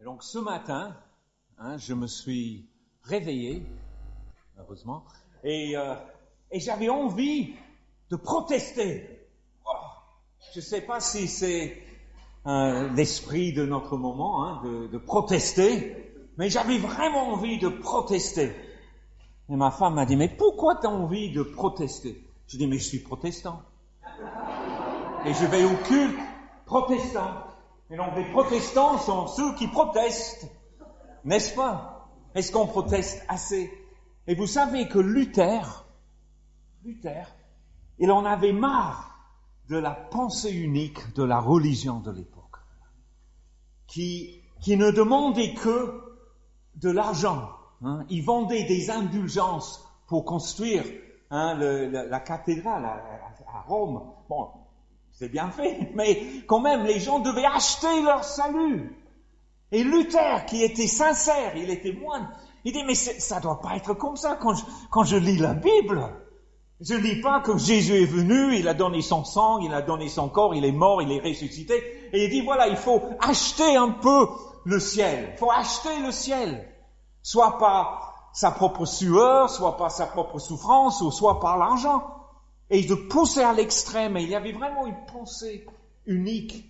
Donc ce matin, je me suis réveillé, heureusement, et j'avais envie de protester. Oh, je ne sais pas si c'est l'esprit de notre moment, de protester, mais j'avais vraiment envie de protester. Et ma femme m'a dit, mais pourquoi tu as envie de protester? Je dis, mais je suis protestant. Et je vais au culte protestant. Et donc les protestants sont ceux qui protestent, n'est-ce pas? Est-ce qu'on proteste assez? Et vous savez que Luther, il en avait marre de la pensée unique de la religion de l'époque, qui ne demandait que de l'argent. Il vendait des indulgences pour construire la cathédrale à Rome. Bon, c'est bien fait, mais quand même, les gens devaient acheter leur salut. Et Luther, qui était sincère, il était moine, il dit, mais ça doit pas être comme ça quand je lis la Bible. Je lis pas que Jésus est venu, il a donné son sang, il a donné son corps, il est mort, il est ressuscité. Et il dit, voilà, il faut acheter un peu le ciel. Il faut acheter le ciel. Soit par sa propre sueur, soit par sa propre souffrance, ou soit par l'argent. Et de pousser à l'extrême, et il y avait vraiment une pensée unique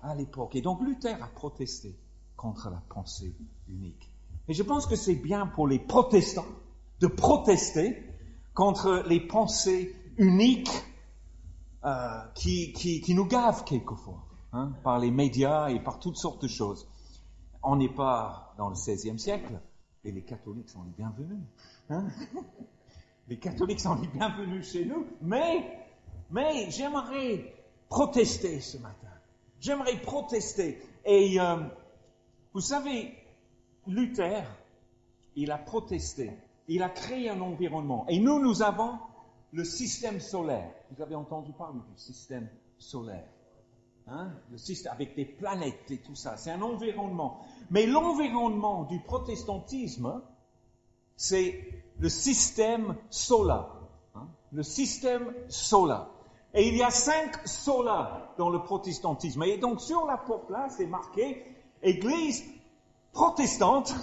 à l'époque. Et donc Luther a protesté contre la pensée unique. Et je pense que c'est bien pour les protestants de protester contre les pensées uniques qui nous gavent quelquefois, par les médias et par toutes sortes de choses. On n'est pas dans le XVIe siècle, et les catholiques sont les bienvenus. Les catholiques sont les bienvenus chez nous, mais j'aimerais protester ce matin. J'aimerais protester. Et vous savez, Luther, il a protesté. Il a créé un environnement. Et nous avons le système solaire. Vous avez entendu parler du système solaire. Le système avec des planètes et tout ça. C'est un environnement. Mais l'environnement du protestantisme, c'est le système solar. Le système solar. Et il y a 5 solas dans le protestantisme. Et donc sur la porte là, c'est marqué Église protestante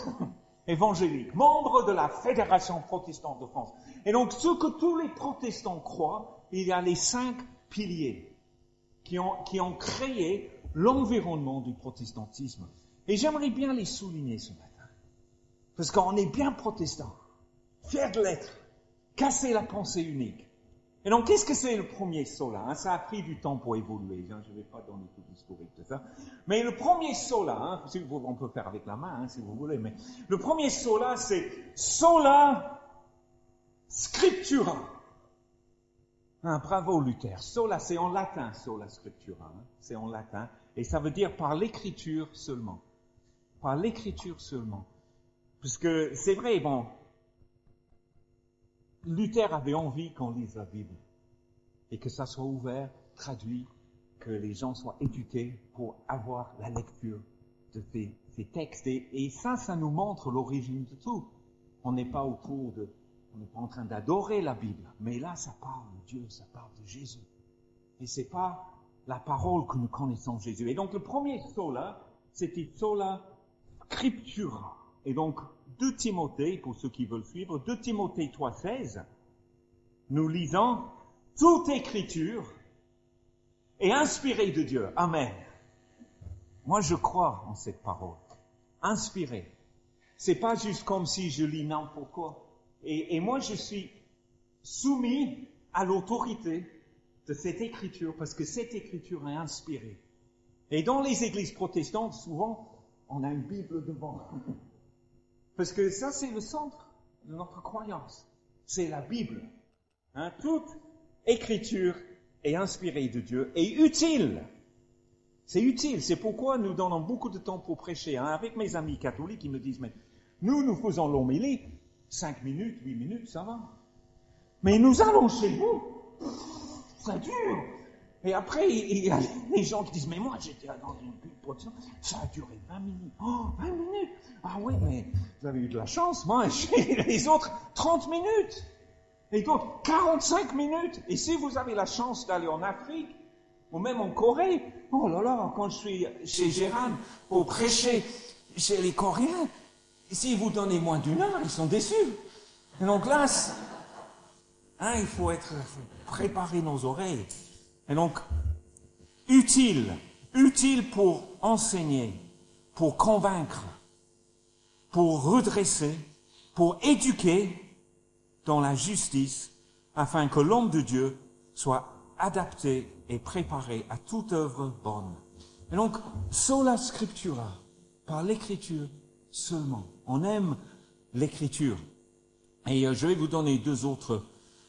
évangélique, membre de la Fédération protestante de France. Et donc ce que tous les protestants croient, il y a les 5 piliers qui ont créé l'environnement du protestantisme. Et j'aimerais bien les souligner ce matin. Parce qu'on est bien protestant, fiers de l'être, casser la pensée unique. Et donc, qu'est-ce que c'est le premier sola? Ça a pris du temps pour évoluer. Je ne vais pas donner tout l'historique de ça. Mais le premier sola, on peut faire avec la main si vous voulez, mais le premier sola, c'est sola scriptura. Bravo Luther. Sola, c'est en latin, sola scriptura. C'est en latin. Et ça veut dire par l'écriture seulement. Par l'écriture seulement. Parce que c'est vrai, Luther avait envie qu'on lise la Bible et que ça soit ouvert, traduit, que les gens soient éduqués pour avoir la lecture de ces textes. Et ça nous montre l'origine de tout. On n'est pas en train d'adorer la Bible, mais là, ça parle de Dieu, ça parle de Jésus. Et c'est pas la parole que nous connaissons de Jésus. Et donc, le premier sola, c'était sola scriptura. Et donc, 2 Timothée, pour ceux qui veulent suivre, 2 Timothée 3,16, nous lisons « Toute écriture est inspirée de Dieu. » Amen. Moi, je crois en cette parole. Inspirée. C'est pas juste comme si je lis n'importe quoi. Et moi, je suis soumis à l'autorité de cette écriture, parce que cette écriture est inspirée. Et dans les églises protestantes, souvent, on a une Bible devant. Parce que ça, c'est le centre de notre croyance. C'est la Bible. Toute écriture est inspirée de Dieu et utile. C'est utile. C'est pourquoi nous donnons beaucoup de temps pour prêcher. Avec mes amis catholiques, ils me disent, mais nous faisons l'homélie, 5 minutes, 8 minutes, ça va. Mais nous allons chez vous. Ça dure. Et après, il y a les gens qui disent, mais moi, j'étais dans une bulle protestante, ça a duré 20 minutes. Oh, 20 minutes. Ah oui, mais vous avez eu de la chance. Moi, chez les autres, 30 minutes. Et d'autres, 45 minutes. Et si vous avez la chance d'aller en Afrique, ou même en Corée, oh là là, quand je suis chez Gérard pour prêcher, chez les Coréens, si vous donnez moins d'une heure, ils sont déçus. Et donc là, il faut préparer nos oreilles. Et donc, utile pour enseigner, pour convaincre, pour redresser, pour éduquer dans la justice, afin que l'homme de Dieu soit adapté et préparé à toute œuvre bonne. Et donc, sola scriptura, par l'écriture seulement. On aime l'écriture. Et je vais vous donner 2 autres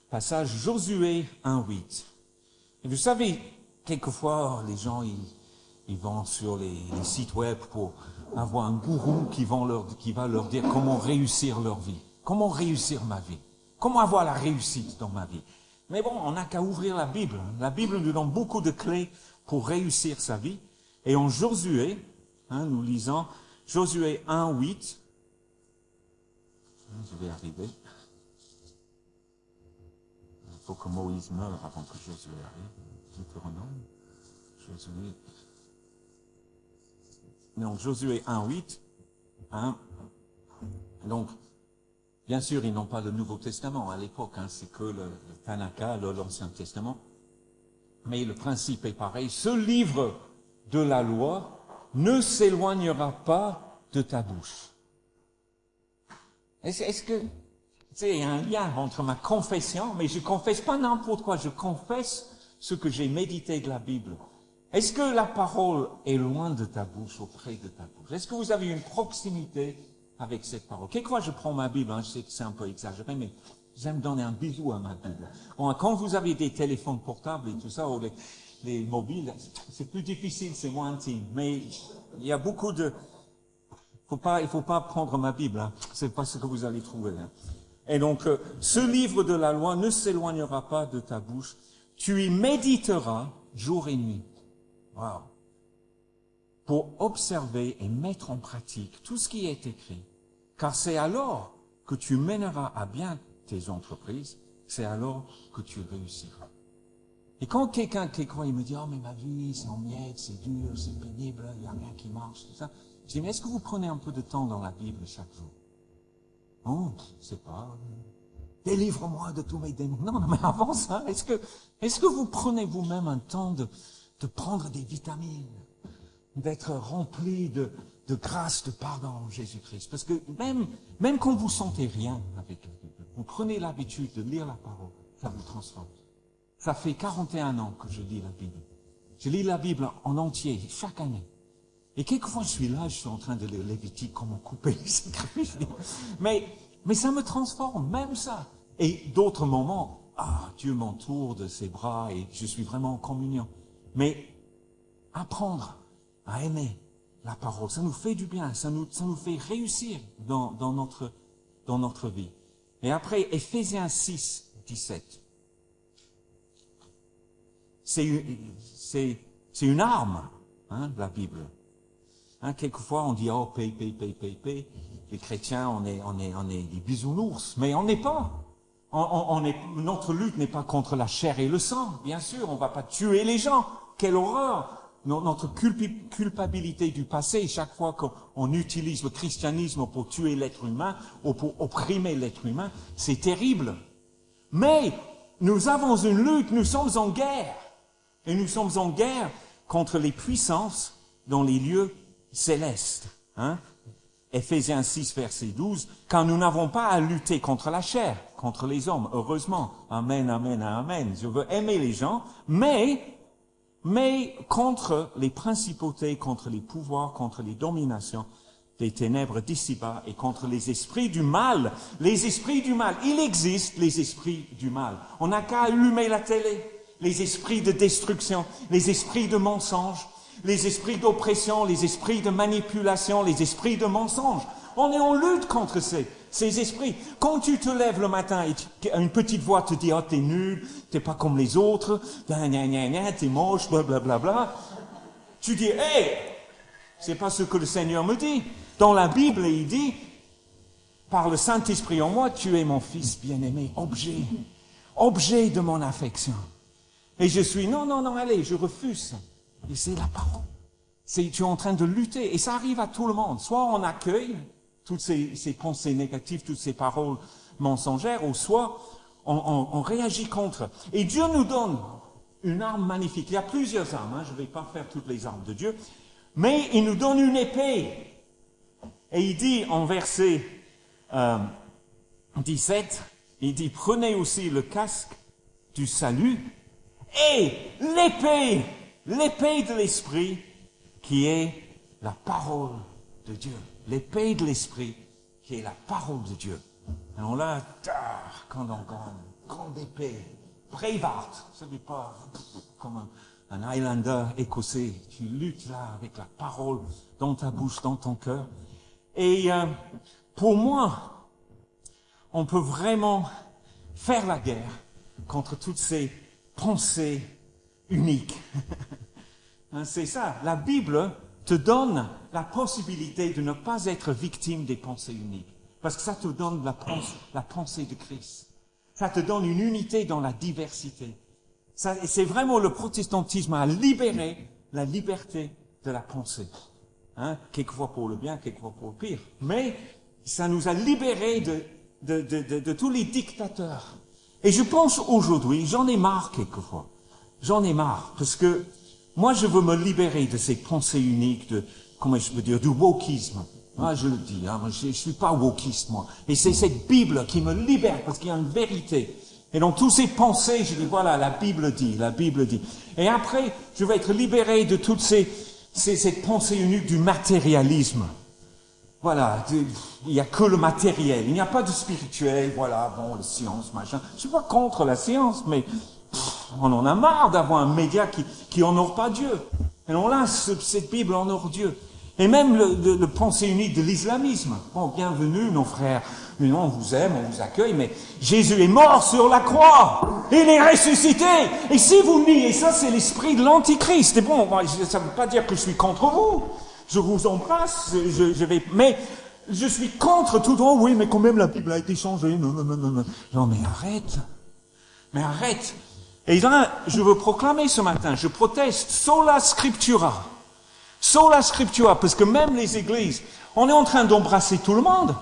passages. Josué 1:8. Et vous savez, quelquefois, les gens, ils vont sur les sites web pour avoir un gourou qui va leur dire comment réussir leur vie. Comment réussir ma vie. Comment avoir la réussite dans ma vie. Mais bon, on n'a qu'à ouvrir la Bible. La Bible nous donne beaucoup de clés pour réussir sa vie. Et en Josué, nous lisons Josué 1:8. Je vais arriver. Il faut que Moïse meure avant que Josué arrive. Deutéronome. Josué. Donc, Josué 1:8. Donc, bien sûr, ils n'ont pas le Nouveau Testament à l'époque. C'est que le Tanakh, l'Ancien Testament. Mais le principe est pareil. Ce livre de la loi ne s'éloignera pas de ta bouche. Est-ce que, il y a un lien entre ma confession, mais je confesse pas n'importe quoi, je confesse ce que j'ai médité de la Bible. Est-ce que la parole est loin de ta bouche, auprès de ta bouche? Est-ce que vous avez une proximité avec cette parole? Quelquefois, je prends ma Bible, je sais que c'est un peu exagéré, mais j'aime donner un bisou à ma Bible. Bon, quand vous avez des téléphones portables et tout ça, ou les mobiles, c'est plus difficile, c'est moins intime. Mais il y a beaucoup de... il faut pas prendre ma Bible, c'est pas ce que vous allez trouver. Et donc, ce livre de la loi ne s'éloignera pas de ta bouche. Tu y méditeras jour et nuit. Wow. Pour observer et mettre en pratique tout ce qui est écrit. Car c'est alors que tu mèneras à bien tes entreprises, c'est alors que tu réussiras. Et quand quelqu'un il me dit, oh mais ma vie, c'est en miettes, c'est dur, c'est pénible, il n'y a rien qui marche, tout ça. Je dis, mais est-ce que vous prenez un peu de temps dans la Bible chaque jour? Oh, c'est pas, délivre-moi de tous mes démons. Non, mais avant ça, est-ce que vous prenez vous-même un temps de prendre des vitamines, d'être rempli de grâce, de pardon en Jésus-Christ? Parce que même quand vous sentez rien avec la Bible, vous prenez l'habitude de lire la parole, ça vous transforme. Ça fait 41 ans que je lis la Bible. Je lis la Bible en entier, chaque année. Et quelquefois, je suis en train de lire Lévitique, comment couper les sacrifices. Mais ça me transforme, même ça. Et d'autres moments, Dieu m'entoure de ses bras et je suis vraiment en communion. Mais apprendre à aimer la parole, ça nous fait du bien, ça nous fait réussir dans notre vie. Et après, Éphésiens 6:17. C'est une arme, la Bible. Quelquefois, on dit, paix. Les chrétiens, on est des bisounours. Mais on n'est pas. Notre lutte n'est pas contre la chair et le sang. Bien sûr, on va pas tuer les gens. Quelle horreur! Notre culpabilité du passé, chaque fois qu'on utilise le christianisme pour tuer l'être humain ou pour opprimer l'être humain, c'est terrible. Mais nous avons une lutte, nous sommes en guerre. Et nous sommes en guerre contre les puissances dans les lieux célestes. Éphésiens 6, verset 12, car nous n'avons pas à lutter contre la chair, contre les hommes, heureusement. Amen, amen, amen. Je veux aimer les gens, mais contre les principautés, contre les pouvoirs, contre les dominations des ténèbres d'ici-bas et contre les esprits du mal. Les esprits du mal. Il existe les esprits du mal. On n'a qu'à allumer la télé. Les esprits de destruction, les esprits de mensonge, les esprits d'oppression, les esprits de manipulation, les esprits de mensonge. On est en lutte contre ces esprits. Quand tu te lèves le matin et une petite voix te dit, t'es nul, t'es pas comme les autres, t'es moche, blablabla. Tu dis, c'est pas ce que le Seigneur me dit. Dans la Bible, il dit, par le Saint-Esprit en moi, tu es mon fils bien-aimé, objet de mon affection. Et je suis, non, allez, je refuse ça. Et c'est la parole. tu es en train de lutter. Et ça arrive à tout le monde. Soit on accueille toutes ces pensées négatives, toutes ces paroles mensongères, ou soit on réagit contre. Et Dieu nous donne une arme magnifique. Il y a plusieurs armes, je ne vais pas faire toutes les armes de Dieu, mais il nous donne une épée. Et il dit en verset 17, il dit, prenez aussi le casque du salut et l'épée de l'esprit qui est la parole de Dieu. L'épée de l'esprit qui est la parole de Dieu. Alors là, quand on gagne, grande épée, Braveheart, ce n'est pas comme un Highlander écossais, tu luttes là avec la parole dans ta bouche, dans ton cœur. Et pour moi, on peut vraiment faire la guerre contre toutes ces pensées uniques. C'est ça, la Bible te donne la possibilité de ne pas être victime des pensées uniques. Parce que ça te donne la pensée de Christ. Ça te donne une unité dans la diversité. C'est vraiment le protestantisme à libérer la liberté de la pensée. Quelquefois pour le bien, quelquefois pour le pire. Mais ça nous a libérés de tous les dictateurs. Et je pense aujourd'hui, j'en ai marre quelquefois. J'en ai marre. Parce que moi, je veux me libérer de ces pensées uniques, du wokisme. Je le dis, je suis pas wokiste, moi. Et c'est cette Bible qui me libère, parce qu'il y a une vérité. Et donc, tous ces pensées, je dis, voilà, la Bible dit. Et après, je vais être libéré de toutes cette pensée unique du matérialisme. Voilà, il n'y a que le matériel, il n'y a pas de spirituel, voilà, bon, la science, machin. Je suis pas contre la science, mais on en a marre d'avoir un média qui honore pas Dieu. Et donc là, cette Bible honore Dieu. Et même le pensée unique de l'islamisme. Bon, bienvenue, nos frères. On vous aime, on vous accueille, mais Jésus est mort sur la croix. Il est ressuscité. Et si vous niez ça, c'est l'esprit de l'Antichrist. Et bon, ça ne veut pas dire que je suis contre vous. Je vous embrasse, mais je suis contre tout. Oh oui, mais quand même la Bible a été changée. Non, mais arrête. Et là, je veux proclamer ce matin, je proteste sola scriptura. Sola scriptura, parce que même les églises, on est en train d'embrasser tout le monde.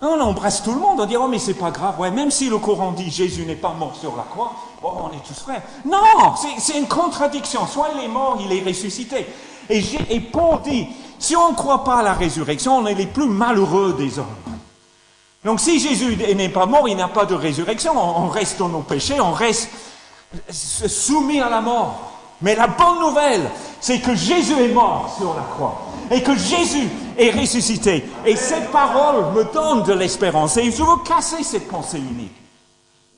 On embrasse tout le monde, on dit, oh mais c'est pas grave, ouais, même si le Coran dit Jésus n'est pas mort sur la croix, bon, on est tous frères. Non, c'est une contradiction. Soit il est mort, il est ressuscité. Et Paul dit, si on ne croit pas à la résurrection, on est les plus malheureux des hommes. Donc si Jésus n'est pas mort, il n'y a pas de résurrection, on reste dans nos péchés, on reste soumis à la mort. Mais la bonne nouvelle, c'est que Jésus est mort sur la croix et que Jésus est ressuscité. Et cette parole me donne de l'espérance. Et je veux casser cette pensée unique.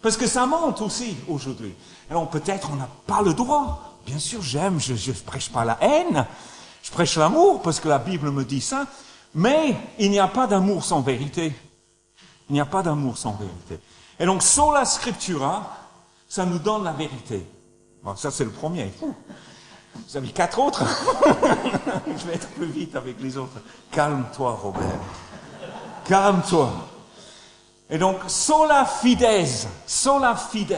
Parce que ça monte aussi aujourd'hui. Alors peut-être on n'a pas le droit. Bien sûr, j'aime, je prêche pas la haine. Je prêche l'amour parce que la Bible me dit ça. Mais il n'y a pas d'amour sans vérité. Il n'y a pas d'amour sans vérité. Et donc, sola scriptura, ça nous donne la vérité. Bon, ça, c'est le premier. Vous avez 4 autres. Je vais être plus vite avec les autres. Calme-toi, Robert. Calme-toi. Et donc, sola fides. Sola fides.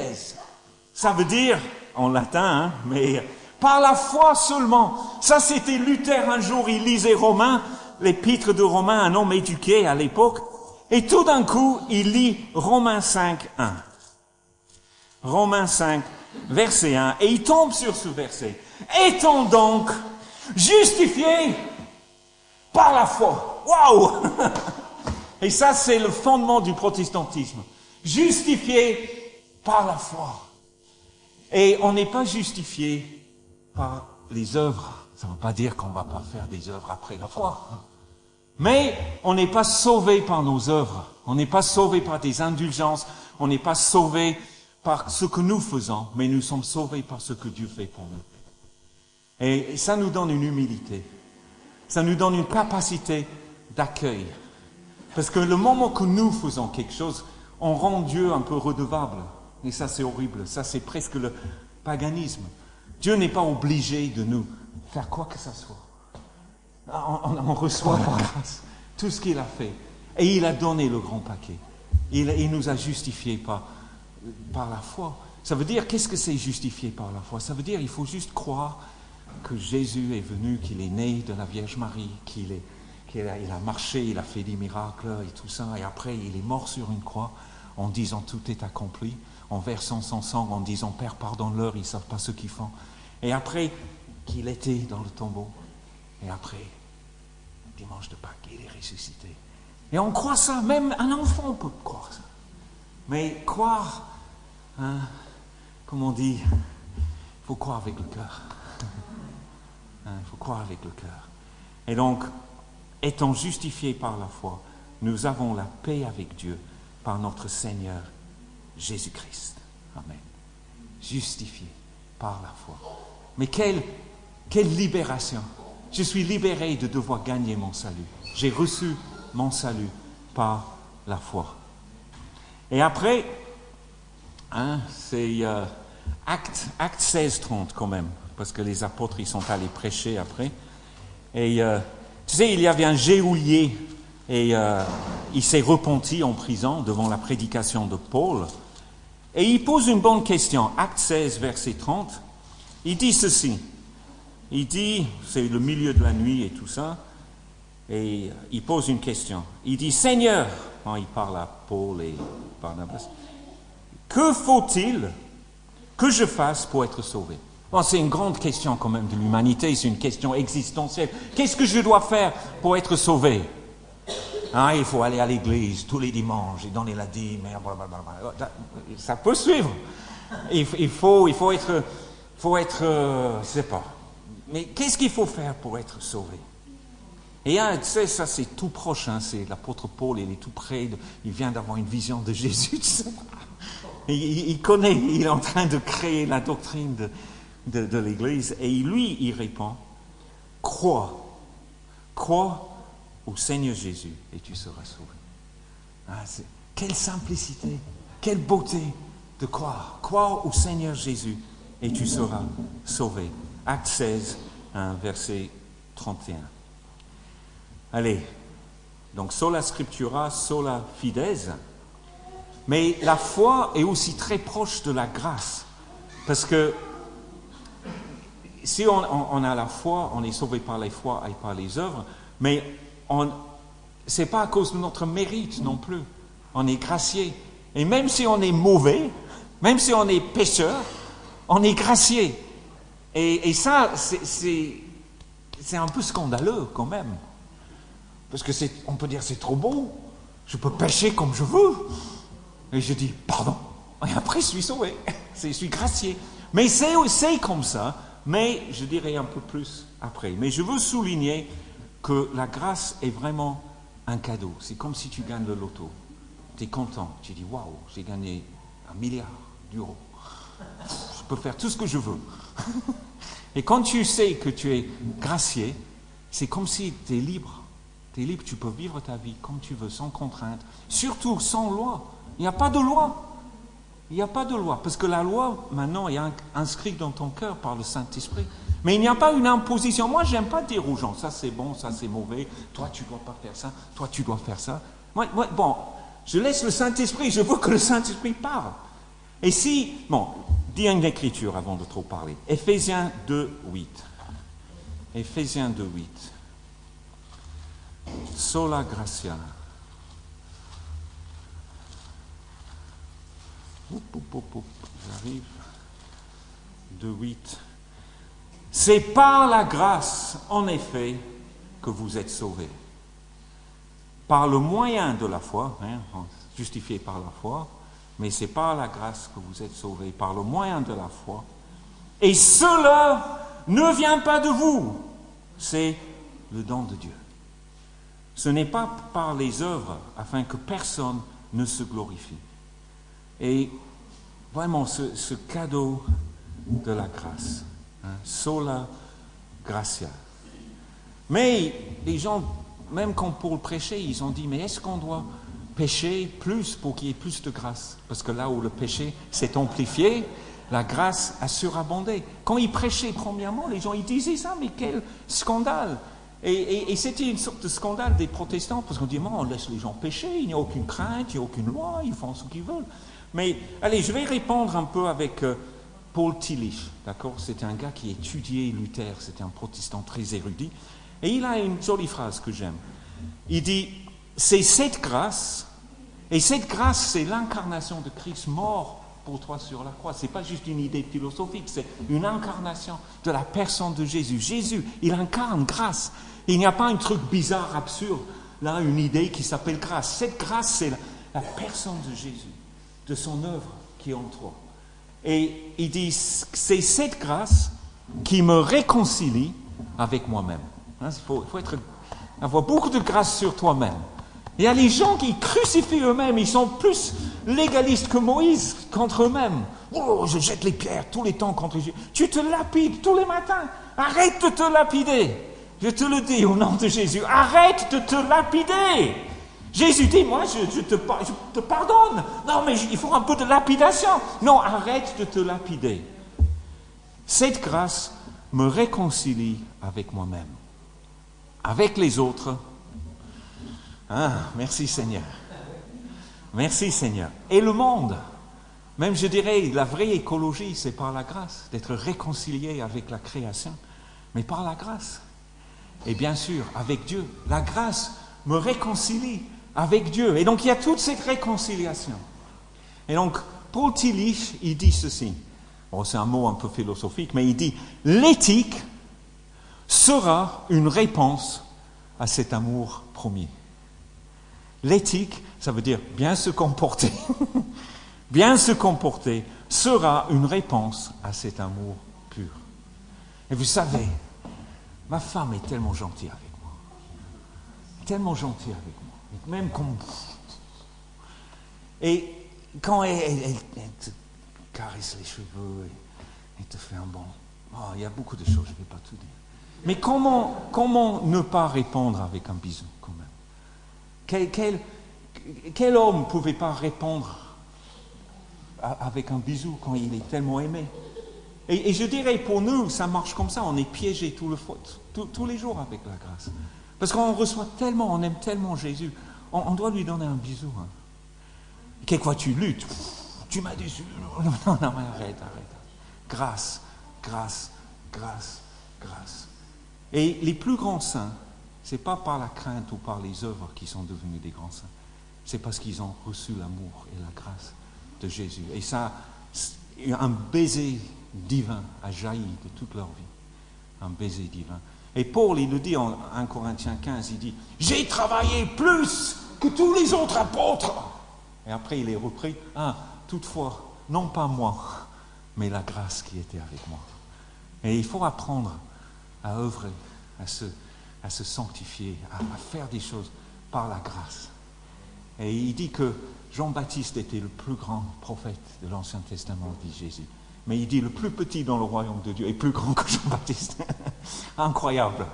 Ça veut dire, en latin, mais par la foi seulement. Ça, c'était Luther un jour, il lisait Romains, l'épître de Romains, un homme éduqué à l'époque. Et tout d'un coup, il lit Romains 5, 1. Romains 5, verset 1. Et il tombe sur ce verset. Étant donc justifiés par la foi. Waouh! Et ça, c'est le fondement du protestantisme. Justifiés par la foi. Et on n'est pas justifié par les œuvres. Ça ne veut pas dire qu'on ne va pas faire des œuvres après la foi. Mais on n'est pas sauvé par nos œuvres. On n'est pas sauvé par des indulgences. On n'est pas sauvé par ce que nous faisons. Mais nous sommes sauvés par ce que Dieu fait pour nous. Et ça nous donne une humilité. Ça nous donne une capacité d'accueil. Parce que le moment que nous faisons quelque chose, on rend Dieu un peu redevable. Et ça, c'est horrible. Ça, c'est presque le paganisme. Dieu n'est pas obligé de nous faire quoi que ce soit. On reçoit par grâce tout ce qu'il a fait. Et il a donné le grand paquet. Il nous a justifiés par la foi. Ça veut dire, qu'est-ce que c'est justifié par la foi? Ça veut dire, il faut juste croire que Jésus est venu, qu'il est né de la Vierge Marie, qu'il a marché, il a fait des miracles et tout ça, et après il est mort sur une croix en disant tout est accompli, en versant son sang, en disant Père pardonne-leur, ils ne savent pas ce qu'ils font. Et après qu'il était dans le tombeau, et après, dimanche de Pâques, il est ressuscité. Et on croit ça, même un enfant peut croire ça. Mais croire, comme on dit, il faut croire avec le cœur. Il faut croire avec le cœur. Et donc, étant justifiés par la foi, nous avons la paix avec Dieu par notre Seigneur Jésus-Christ. Amen. Justifiés par la foi. Mais quelle libération! Je suis libéré de devoir gagner mon salut. J'ai reçu mon salut par la foi. Et après, c'est Acte 16-30 quand même, parce que les apôtres, ils sont allés prêcher après. Et tu sais, il y avait un geôlier, et il s'est repenti en prison devant la prédication de Paul. Et il pose une bonne question. Acte 16, verset 30. Il dit ceci. Il dit, c'est le milieu de la nuit et tout ça, et il pose une question. Il dit, Seigneur, quand il parle à Paul et Barnabas, que faut-il que je fasse pour être sauvé? Bon, c'est une grande question quand même de l'humanité, c'est une question existentielle. Qu'est-ce que je dois faire pour être sauvé? Il faut aller à l'église tous les dimanches et donner la dîme, ça peut suivre. Il faut être, je sais pas. Mais qu'est-ce qu'il faut faire pour être sauvé? Et tu sais, ça c'est tout proche, c'est l'apôtre Paul, il est tout près, il vient d'avoir une vision de Jésus, tu sais. Il connaît, il est en train de créer la doctrine de l'Église, et lui, il répond, crois au Seigneur Jésus, et tu seras sauvé. Quelle simplicité, quelle beauté de croire au Seigneur Jésus, et tu seras sauvé. Acte 16, verset 31. Allez, donc sola scriptura, sola fides. Mais la foi est aussi très proche de la grâce. Parce que si on a la foi, on est sauvé par la foi et par les œuvres, mais ce n'est pas à cause de notre mérite non plus. On est gracié. Et même si on est mauvais, même si on est pécheur, on est gracié. Et ça, c'est un peu scandaleux quand même. Parce que on peut dire c'est trop beau, je peux pécher comme je veux. Et je dis pardon. Et après je suis sauvé, je suis gracié. Mais c'est comme ça, mais je dirais un peu plus après. Mais je veux souligner que la grâce est vraiment un cadeau. C'est comme si tu gagnes le loto. Tu es content, tu dis waouh, j'ai gagné 1 milliard d'euros. Je peux faire tout ce que je veux. Et quand tu sais que tu es gracié, c'est comme si tu es libre. Tu es libre, tu peux vivre ta vie comme tu veux, sans contrainte. Surtout sans loi. Il n'y a pas de loi. Il n'y a pas de loi. Parce que la loi, maintenant, est inscrite dans ton cœur par le Saint-Esprit. Mais il n'y a pas une imposition. Moi, je n'aime pas dire aux gens, ça c'est bon, ça c'est mauvais. Toi, tu ne dois pas faire ça. Toi, tu dois faire ça. Bon, je laisse le Saint-Esprit. Je veux que le Saint-Esprit parle. Et si... Bon, dis une écriture avant de trop parler. Éphésiens 2, 8. Éphésiens 2, 8. Sola gratia. J'arrive. 2, 8. C'est par la grâce, en effet, que vous êtes sauvés. Par le moyen de la foi, justifié par la foi, mais c'est par la grâce que vous êtes sauvés, par le moyen de la foi. Et cela ne vient pas de vous, c'est le don de Dieu. Ce n'est pas par les œuvres, afin que personne ne se glorifie. Et vraiment, ce cadeau de la grâce, sola gratia. Mais les gens, même quand Paul prêchait, ils ont dit, mais est-ce qu'on doit pécher plus pour qu'il y ait plus de grâce? Parce que là où le péché s'est amplifié, la grâce a surabondé. Quand il prêchait premièrement, les gens ils disaient ça, mais quel scandale! Et c'était une sorte de scandale des protestants, parce qu'on dit, on laisse les gens pécher, il n'y a aucune crainte, il n'y a aucune loi, ils font ce qu'ils veulent. Mais allez, je vais répondre un peu avec Paul Tillich, d'accord? C'était un gars qui étudiait Luther, c'était un protestant très érudit. Et il a une jolie phrase que j'aime. Il dit, c'est cette grâce, et cette grâce, c'est l'incarnation de Christ mort pour toi sur la croix. Ce n'est pas juste une idée philosophique, c'est une incarnation de la personne de Jésus. Jésus, il incarne grâce. Il n'y a pas un truc bizarre, absurde, là, une idée qui s'appelle grâce. Cette grâce, c'est la personne de Jésus, de son œuvre qui est en toi. Et il dit, c'est cette grâce qui me réconcilie avec moi-même. Il faut avoir beaucoup de grâce sur toi-même. Il y a les gens qui crucifient eux-mêmes, ils sont plus légalistes que Moïse contre eux-mêmes. Oh, je jette les pierres tous les temps contre Jésus. Tu te lapides tous les matins. Arrête de te lapider. Je te le dis au nom de Jésus. Arrête de te lapider. Jésus dit, moi, je te pardonne. Non, mais il faut un peu de lapidation. Non, arrête de te lapider. Cette grâce me réconcilie avec moi-même. Avec les autres. Ah, merci Seigneur. Merci Seigneur. Et le monde, même je dirais, la vraie écologie, c'est par la grâce, d'être réconcilié avec la création, mais par la grâce. Et bien sûr, avec Dieu. La grâce me réconcilie avec Dieu. Et donc, il y a toute cette réconciliation. Et donc, Paul Tillich, il dit ceci. Bon, c'est un mot un peu philosophique, mais il dit, l'éthique sera une réponse à cet amour premier. L'éthique, ça veut dire bien se comporter. Bien se comporter sera une réponse à cet amour pur. Et vous savez, ma femme est tellement gentille avec moi. Tellement gentille avec moi. Même comme... Et quand elle te caresse les cheveux, et te fait un bon... Oh, il y a beaucoup de choses, je ne vais pas tout dire. Mais comment ne pas répondre avec un bisou quand même? Quel homme ne pouvait pas répondre avec un bisou quand il est tellement aimé? Et je dirais, pour nous, ça marche comme ça. On est piégé tous les jours avec la grâce. Parce qu'on reçoit tellement, on aime tellement Jésus. On doit lui donner un bisou. Hein. Quelquefois, tu luttes. Tu m'as déçu. Non, arrête. Grâce, grâce, grâce, grâce. Et les plus grands saints, ce n'est pas par la crainte ou par les œuvres qu'ils sont devenus des grands saints. C'est parce qu'ils ont reçu l'amour et la grâce de Jésus. Et ça, un baiser divin a jailli de toute leur vie. Un baiser divin. Et Paul, il le dit en 1 Corinthiens 15, il dit « J'ai travaillé plus que tous les autres apôtres !» Et après, il est repris « Ah, toutefois, non pas moi, mais la grâce qui était avec moi. » Et il faut apprendre à œuvrer, à se sanctifier, à faire des choses par la grâce. Et il dit que Jean-Baptiste était le plus grand prophète de l'Ancien Testament, dit Jésus. Mais il dit le plus petit dans le royaume de Dieu est plus grand que Jean-Baptiste. Incroyable.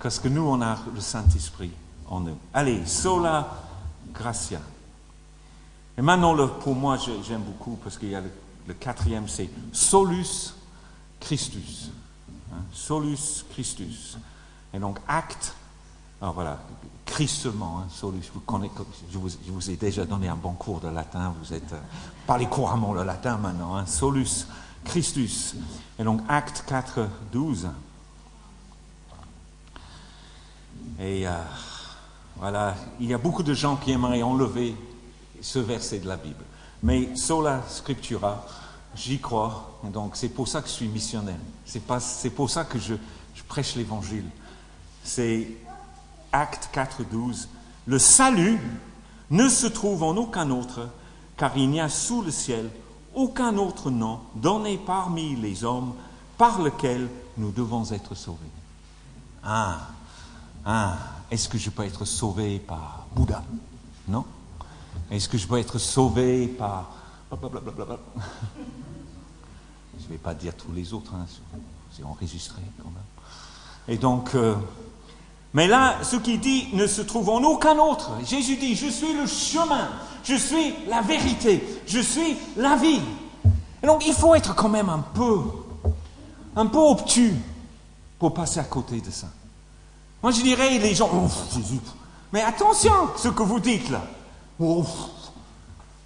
Parce que nous, on a le Saint-Esprit en nous. Allez, sola gratia. Et maintenant, pour moi, j'aime beaucoup, parce qu'il y a le quatrième, c'est solus Christus. Solus Christus. Et donc, acte, alors voilà, Christ seulement, solus, je vous ai déjà donné un bon cours de latin, vous parlez couramment le latin maintenant, solus Christus. Et donc, acte 4, 12. Et voilà, il y a beaucoup de gens qui aimeraient enlever ce verset de la Bible. Mais sola scriptura, j'y crois, et donc c'est pour ça que je suis missionnaire. C'est pour ça que je prêche l'évangile. C'est Acte 4, 12. Le salut ne se trouve en aucun autre, car il n'y a sous le ciel aucun autre nom donné parmi les hommes par lequel nous devons être sauvés. Est-ce que je peux être sauvé par Bouddha? Non. Est-ce que je peux être sauvé par... Blablabla. Je ne vais pas dire tous les autres, c'est enregistré quand même. Et donc, mais là, ce qu'il dit ne se trouve en aucun autre. Jésus dit, je suis le chemin, je suis la vérité, je suis la vie. Et donc, il faut être quand même un peu obtus pour passer à côté de ça. Moi, je dirais, les gens, Jésus, mais attention, ce que vous dites là.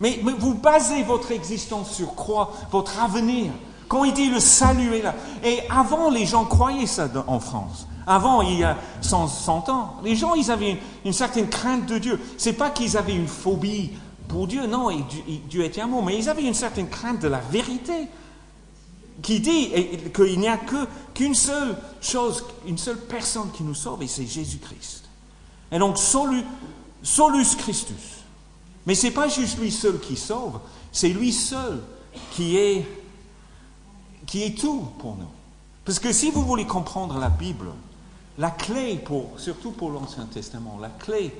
Mais vous basez votre existence sur quoi? Votre avenir. Quand il dit le salut est là. Et avant, les gens croyaient ça en France. Avant, il y a 100 ans, les gens, ils avaient une certaine crainte de Dieu. C'est pas qu'ils avaient une phobie pour Dieu, non, Dieu était amour, mais ils avaient une certaine crainte de la vérité qui dit qu'il n'y a qu'une seule chose, une seule personne qui nous sauve, et c'est Jésus-Christ. Et donc, solus Christus. Mais c'est pas juste lui seul qui sauve, c'est lui seul qui est tout pour nous. Parce que si vous voulez comprendre la Bible, la clé, surtout pour l'Ancien Testament, la clé,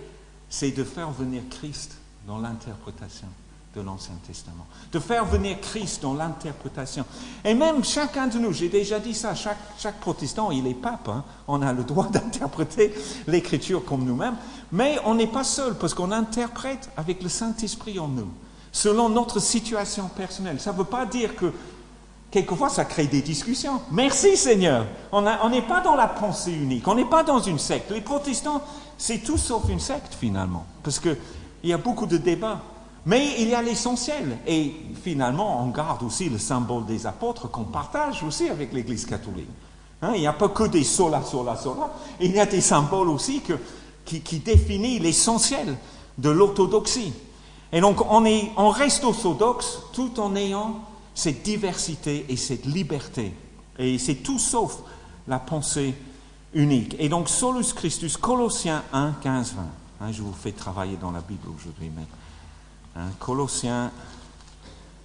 c'est de faire venir Christ dans l'interprétation de l'Ancien Testament. De faire venir Christ dans l'interprétation. Et même chacun de nous, j'ai déjà dit ça, chaque protestant, il est pape. Hein, on a le droit d'interpréter l'Écriture comme nous-mêmes. Mais on n'est pas seul, parce qu'on interprète avec le Saint-Esprit en nous, selon notre situation personnelle. Ça ne veut pas dire que quelquefois, ça crée des discussions. Merci Seigneur. On n'est pas dans la pensée unique. On n'est pas dans une secte. Les protestants, c'est tout sauf une secte finalement. Parce qu'il y a beaucoup de débats. Mais il y a l'essentiel. Et finalement, on garde aussi le symbole des apôtres qu'on partage aussi avec l'Église catholique. Hein, il n'y a pas que des sola, sola, sola. Il y a des symboles aussi qui définissent l'essentiel de l'orthodoxie. Et donc, on reste orthodoxe tout en ayant cette diversité et cette liberté. Et c'est tout sauf la pensée unique. Et donc, solus Christus, Colossiens 1, 15, 20. Hein, je vous fais travailler dans la Bible aujourd'hui, mais Colossiens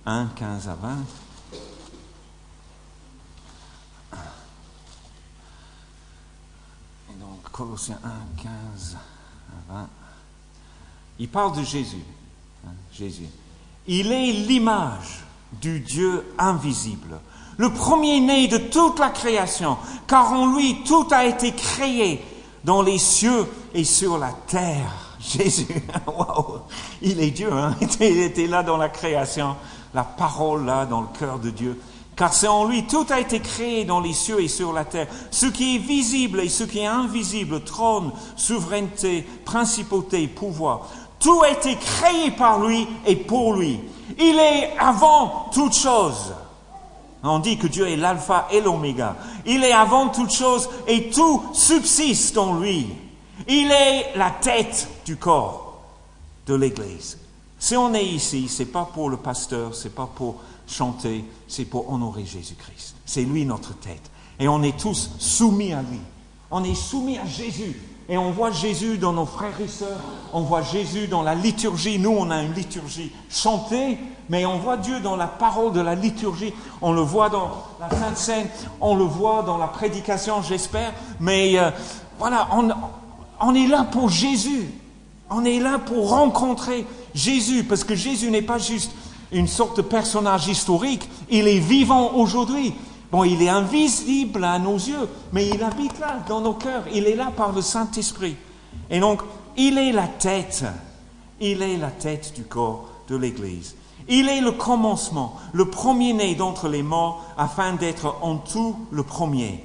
1, 15 à 20. Et donc, Colossiens 1, 15 à 20. Il parle de Jésus. Jésus. Il est l'image du Dieu invisible, le premier-né de toute la création, car en lui tout a été créé dans les cieux et sur la terre. Jésus, wow, il est Dieu, hein? Il était là dans la création, la parole là dans le cœur de Dieu, car c'est en lui tout a été créé dans les cieux et sur la terre, ce qui est visible et ce qui est invisible, trône, souveraineté, principauté, pouvoir. Tout a été créé par lui et pour lui. Il est avant toute chose. On dit que Dieu est l'alpha et l'oméga. Il est avant toute chose et tout subsiste en lui. Il est la tête du corps de l'Église. Si on est ici, c'est pas pour le pasteur, c'est pas pour chanter, c'est pour honorer Jésus-Christ. C'est lui notre tête. Et on est tous soumis à lui. On est soumis à Jésus. Et on voit Jésus dans nos frères et sœurs, on voit Jésus dans la liturgie. Nous, on a une liturgie chantée, mais on voit Dieu dans la parole de la liturgie. On le voit dans la Sainte Seine, on le voit dans la prédication, j'espère. Mais voilà, on est là pour Jésus. On est là pour rencontrer Jésus, parce que Jésus n'est pas juste une sorte de personnage historique, il est vivant aujourd'hui. Bon, il est invisible à nos yeux, mais il habite là, dans nos cœurs. Il est là par le Saint-Esprit. Et donc, il est la tête. Il est la tête du corps de l'Église. Il est le commencement, le premier-né d'entre les morts, afin d'être en tout le premier.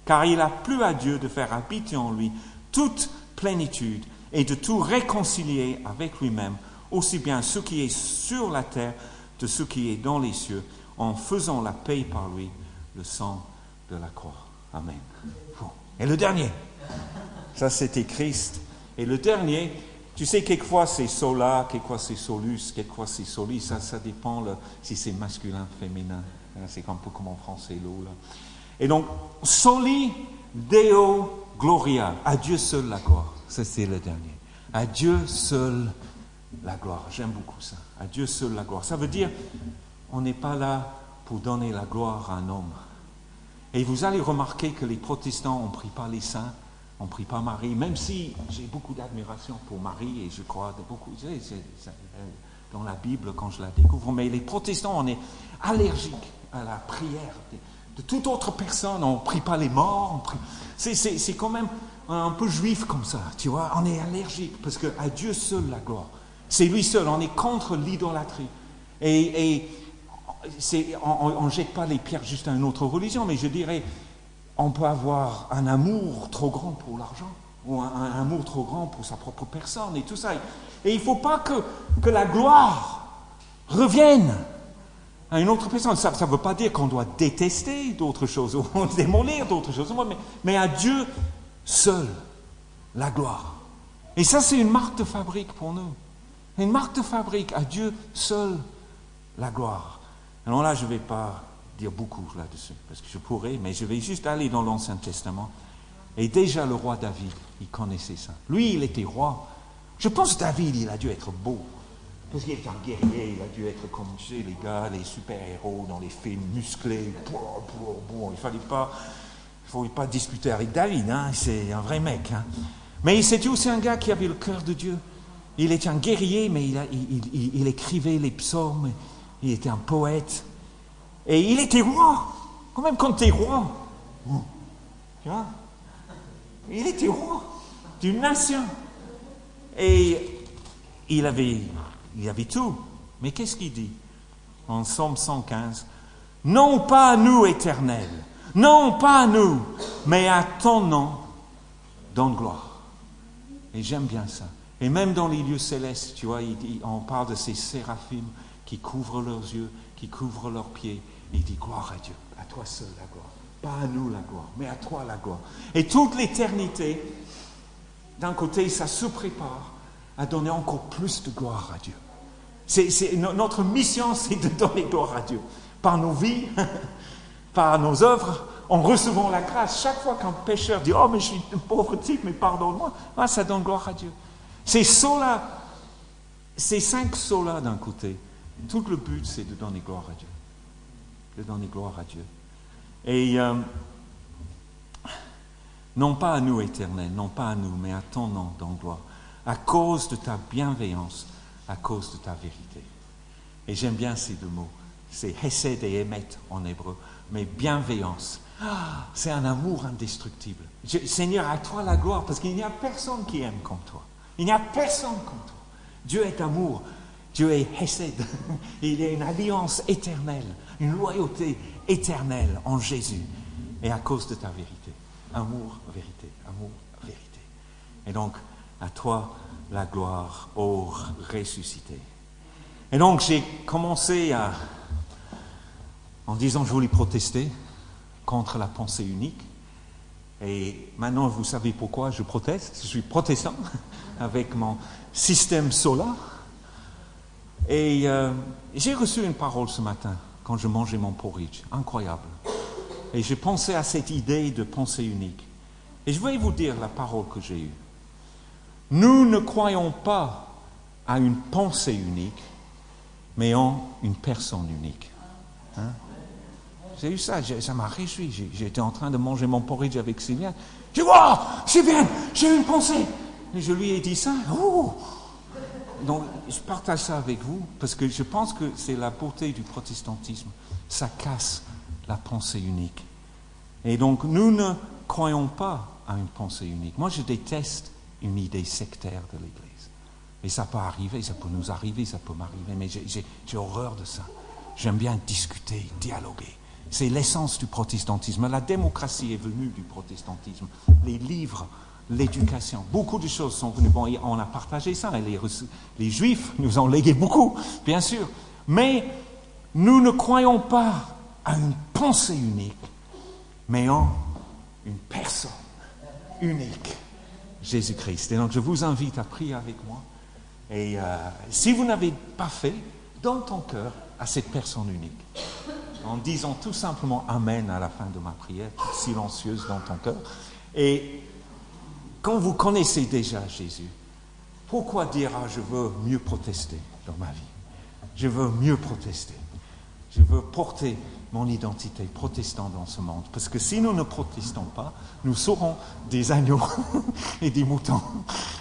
Car il a plu à Dieu de faire habiter en lui toute plénitude et de tout réconcilier avec lui-même, aussi bien ce qui est sur la terre que ce qui est dans les cieux, en faisant la paix par lui, le sang de la croix. Amen. Et le dernier, ça c'était Christ. Et le dernier, tu sais, quelquefois c'est sola, quelquefois c'est solus, quelquefois c'est solis, ça dépend si c'est masculin, féminin. C'est un peu comme en français, l'eau là. Et donc, soli Deo Gloria, à Dieu seul la gloire. Ça c'est le dernier. À Dieu seul la gloire. J'aime beaucoup ça. À Dieu seul la gloire. Ça veut dire, on n'est pas là pour donner la gloire à un homme. Et vous allez remarquer que les protestants, on ne prie pas les saints, on ne prie pas Marie, même si j'ai beaucoup d'admiration pour Marie, et je crois beaucoup, dans la Bible quand je la découvre, mais les protestants, on est allergiques à la prière de toute autre personne, on ne prie pas les morts, c'est quand même un peu juif comme ça, tu vois, on est allergique, parce qu'à Dieu seul la gloire. C'est lui seul, on est contre l'idolâtrie. Et on ne jette pas les pierres juste à une autre religion, mais je dirais, on peut avoir un amour trop grand pour l'argent, ou un amour trop grand pour sa propre personne, et tout ça. Et il ne faut pas que la gloire revienne à une autre personne. Ça ne veut pas dire qu'on doit détester d'autres choses ou démolir d'autres choses, mais à Dieu seul la gloire. Et ça, c'est une marque de fabrique pour nous. Une marque de fabrique, à Dieu seul la gloire. Alors là, je ne vais pas dire beaucoup là-dessus, parce que je pourrais, mais je vais juste aller dans l'Ancien Testament. Et déjà, le roi David, il connaissait ça. Lui, il était roi. Je pense que David, il a dû être beau. Parce qu'il était un guerrier, il a dû être comme, tu sais, les gars, les super-héros dans les films, musclés. Bon, il ne fallait pas discuter avec David, hein, c'est un vrai mec. Hein. Mais c'était aussi un gars qui avait le cœur de Dieu. Il était un guerrier, mais il écrivait les psaumes, il était un poète. Et il était roi. Quand même, quand tu es roi, tu vois, il était roi d'une nation. Et il avait tout. Mais qu'est-ce qu'il dit en Psaume 115? Non pas à nous, Éternel, non pas à nous, mais à ton nom, donne gloire. Et j'aime bien ça. Et même dans les lieux célestes, tu vois, on parle de ces séraphim qui couvrent leurs yeux, qui couvrent leurs pieds. Et il dit gloire à Dieu, à toi seul la gloire. Pas à nous la gloire, mais à toi la gloire. Et toute l'éternité, d'un côté, ça se prépare à donner encore plus de gloire à Dieu. Notre mission, c'est de donner gloire à Dieu. Par nos vies, par nos œuvres, en recevant la grâce. Chaque fois qu'un pécheur dit « Oh, mais je suis un pauvre type, mais pardonne-moi », ça donne gloire à Dieu. Ces 5 sauts-là d'un côté, tout le but, c'est de donner gloire à Dieu. De donner gloire à Dieu. Et non pas à nous, Éternel, non pas à nous, mais à ton nom, donne gloire. À cause de ta bienveillance, à cause de ta vérité. Et j'aime bien ces deux mots. C'est hesed et emet en hébreu. Mais bienveillance, c'est un amour indestructible. Seigneur, à toi la gloire, parce qu'il n'y a personne qui aime comme toi. Il n'y a personne comme toi. Dieu est amour. Dieu est hesed. Il y a une alliance éternelle, une loyauté éternelle en Jésus. Et à cause de ta vérité. Amour, vérité. Amour, vérité. Et donc, à toi la gloire, ô ressuscité. Et donc, j'ai commencé en disant que je voulais protester contre la pensée unique. Et maintenant, vous savez pourquoi je proteste. Je suis protestant avec mon système solar. Et j'ai reçu une parole ce matin quand je mangeais mon porridge. Incroyable. Et j'ai pensé à cette idée de pensée unique. Et je vais vous dire la parole que j'ai eue. Nous ne croyons pas à une pensée unique, mais en une personne unique. Hein? J'ai eu ça, ça m'a réjoui. J'étais en train de manger mon porridge avec Sylviane. J'ai dit, oh, Sylviane, j'ai une pensée. Et je lui ai dit ça. Oh. Donc, je partage ça avec vous, parce que je pense que c'est la beauté du protestantisme. Ça casse la pensée unique. Et donc, nous ne croyons pas à une pensée unique. Moi, je déteste une idée sectaire de l'Église. Et ça peut arriver, ça peut nous arriver, ça peut m'arriver, mais j'ai horreur de ça. J'aime bien discuter, dialoguer. C'est l'essence du protestantisme. La démocratie est venue du protestantisme. Les livres, l'éducation, beaucoup de choses sont venues. Bon, on a partagé ça, et les Juifs nous ont légué beaucoup, bien sûr. Mais nous ne croyons pas à une pensée unique, mais en une personne unique. Jésus-Christ. Et donc, je vous invite à prier avec moi. Et si vous n'avez pas fait, donne ton cœur à cette personne unique. En disant tout simplement Amen à la fin de ma prière, silencieuse dans ton cœur. Et quand vous connaissez déjà Jésus, pourquoi dire je veux mieux protester dans ma vie? Je veux mieux protester. Je veux porter mon identité protestante dans ce monde. Parce que si nous ne protestons pas, nous serons des agneaux et des moutons.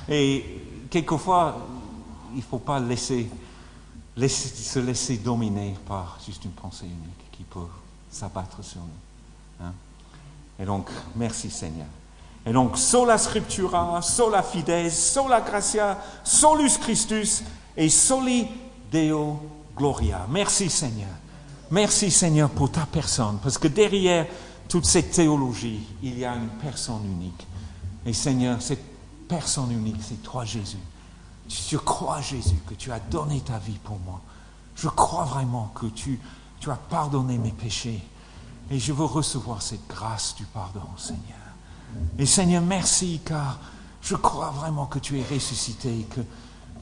Et quelquefois, il ne faut pas se laisser dominer par juste une pensée unique qui peut s'abattre sur nous. Hein? Et donc, merci Seigneur. Et donc, sola scriptura, sola fides, sola gratia, solus Christus et soli Deo gloria. Merci Seigneur. Merci Seigneur pour ta personne, parce que derrière toute cette théologie, il y a une personne unique. Et Seigneur, cette personne unique, c'est toi Jésus. Je crois Jésus que tu as donné ta vie pour moi. Je crois vraiment que tu Tu as pardonné mes péchés. Et je veux recevoir cette grâce du pardon, Seigneur. Et Seigneur, merci, car je crois vraiment que tu es ressuscité,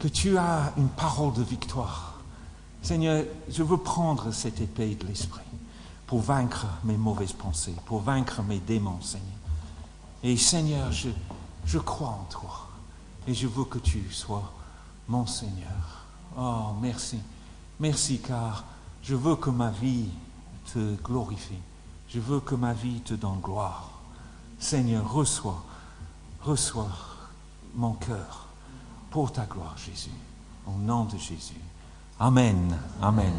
que tu as une parole de victoire. Seigneur, je veux prendre cette épée de l'esprit pour vaincre mes mauvaises pensées, pour vaincre mes démons, Seigneur. Et Seigneur, je crois en toi. Et je veux que tu sois mon Seigneur. Oh, merci. Merci, car je veux que ma vie te glorifie. Je veux que ma vie te donne gloire. Seigneur, reçois mon cœur pour ta gloire, Jésus. Au nom de Jésus. Amen. Amen.